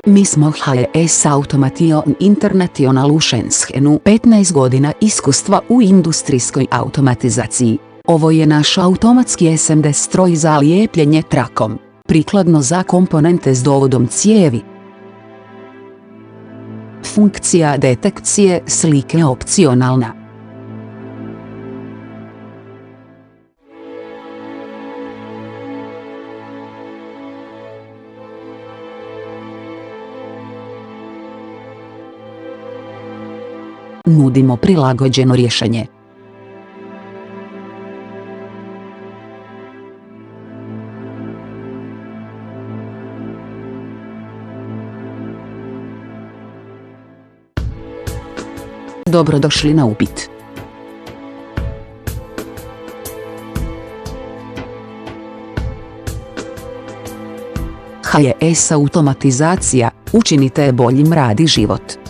Mi smo HS Automation International u Shenzhenu, 15 godina iskustva u industrijskoj automatizaciji. Ovo je naš automatski SMD stroj za lijepljenje trakom, prikladno za komponente s dovodom cijevi. Funkcija detekcije slike opcionalna. Nudimo prilagođeno rješenje. Dobrodošli na upit. HS Automatizacija, učinite boljim rad i život.